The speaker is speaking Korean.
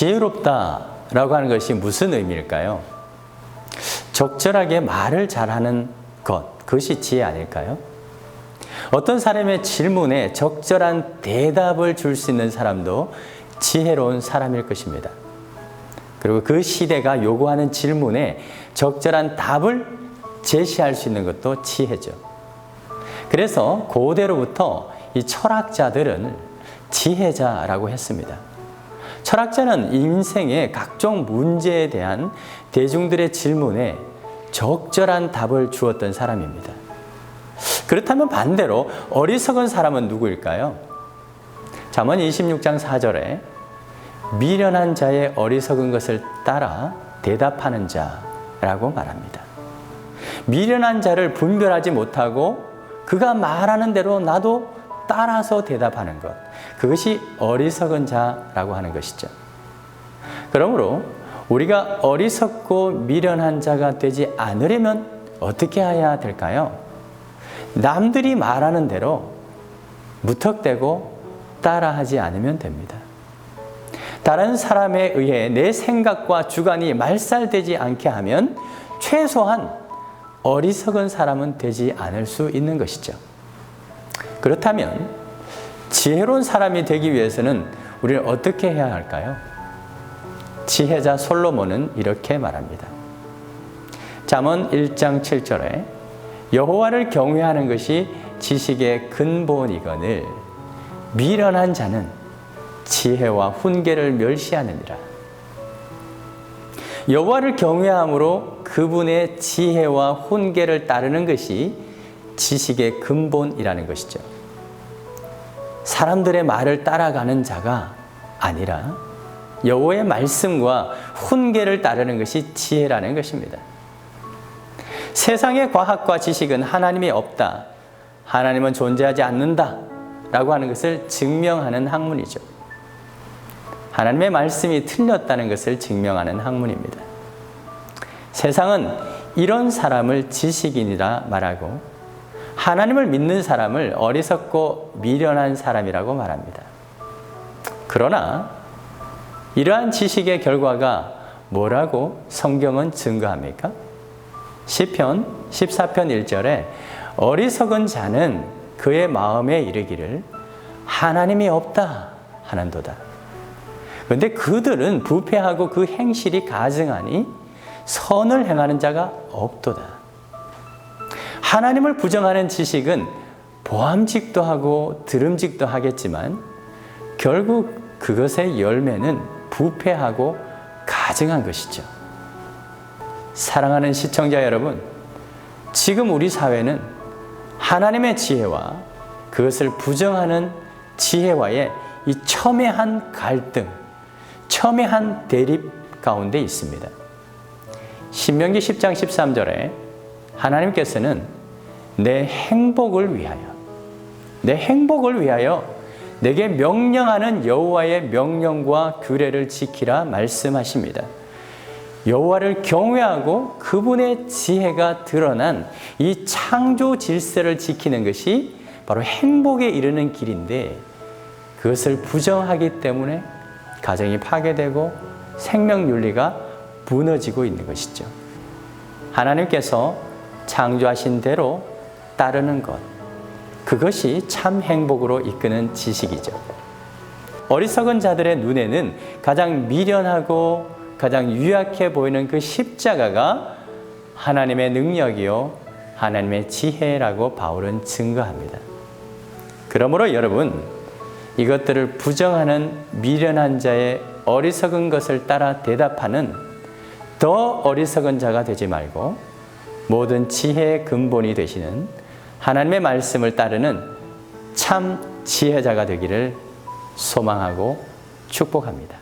지혜롭다라고 하는 것이 무슨 의미일까요? 적절하게 말을 잘하는 것, 그것이 지혜 아닐까요? 어떤 사람의 질문에 적절한 대답을 줄 수 있는 사람도 지혜로운 사람일 것입니다. 그리고 그 시대가 요구하는 질문에 적절한 답을 제시할 수 있는 것도 지혜죠. 그래서 고대로부터 이 철학자들은 지혜자라고 했습니다. 철학자는 인생의 각종 문제에 대한 대중들의 질문에 적절한 답을 주었던 사람입니다. 그렇다면 반대로 어리석은 사람은 누구일까요? 잠언 26장 4절에 미련한 자의 어리석은 것을 따라 대답하는 자라고 말합니다. 미련한 자를 분별하지 못하고 그가 말하는 대로 나도 따라서 대답하는 것, 그것이 어리석은 자라고 하는 것이죠. 그러므로 우리가 어리석고 미련한 자가 되지 않으려면 어떻게 해야 될까요? 남들이 말하는 대로 무턱대고 따라하지 않으면 됩니다. 다른 사람에 의해 내 생각과 주관이 말살되지 않게 하면 최소한 어리석은 사람은 되지 않을 수 있는 것이죠. 그렇다면 지혜로운 사람이 되기 위해서는 우리는 어떻게 해야 할까요? 지혜자 솔로몬은 이렇게 말합니다. 잠언 1장 7절에 여호와를 경외하는 것이 지식의 근본이거늘 미련한 자는 지혜와 훈계를 멸시하느니라. 여호와를 경외함으로 그분의 지혜와 훈계를 따르는 것이 지식의 근본이라는 것이죠. 사람들의 말을 따라가는 자가 아니라 여호와의 말씀과 훈계를 따르는 것이 지혜라는 것입니다. 세상의 과학과 지식은 하나님이 없다, 하나님은 존재하지 않는다 라고 하는 것을 증명하는 학문이죠. 하나님의 말씀이 틀렸다는 것을 증명하는 학문입니다. 세상은 이런 사람을 지식인이라 말하고 하나님을 믿는 사람을 어리석고 미련한 사람이라고 말합니다. 그러나 이러한 지식의 결과가 뭐라고 성경은 증거합니까? 시편 14편 1절에 어리석은 자는 그의 마음에 이르기를 하나님이 없다 하는도다. 그런데 그들은 부패하고 그 행실이 가증하니 선을 행하는 자가 없도다. 하나님을 부정하는 지식은 보암직도 하고 들음직도 하겠지만 결국 그것의 열매는 부패하고 가증한 것이죠. 사랑하는 시청자 여러분, 지금 우리 사회는 하나님의 지혜와 그것을 부정하는 지혜와의 이 첨예한 갈등, 첨예한 대립 가운데 있습니다. 신명기 10장 13절에 하나님께서는 내 행복을 위하여 내게 명령하는 여호와의 명령과 규례를 지키라 말씀하십니다. 여호와를 경외하고 그분의 지혜가 드러난 이 창조 질서를 지키는 것이 바로 행복에 이르는 길인데 그것을 부정하기 때문에 가정이 파괴되고 생명윤리가 무너지고 있는 것이죠. 하나님께서 창조하신 대로 따르는 것, 그것이 참 행복으로 이끄는 지식이죠. 어리석은 자들의 눈에는 가장 미련하고 가장 유약해 보이는 그 십자가가 하나님의 능력이요 하나님의 지혜라고 바울은 증거합니다. 그러므로 여러분, 이것들을 부정하는 미련한 자의 어리석은 것을 따라 대답하는 더 어리석은 자가 되지 말고 모든 지혜의 근본이 되시는 하나님의 말씀을 따르는 참 지혜자가 되기를 소망하고 축복합니다.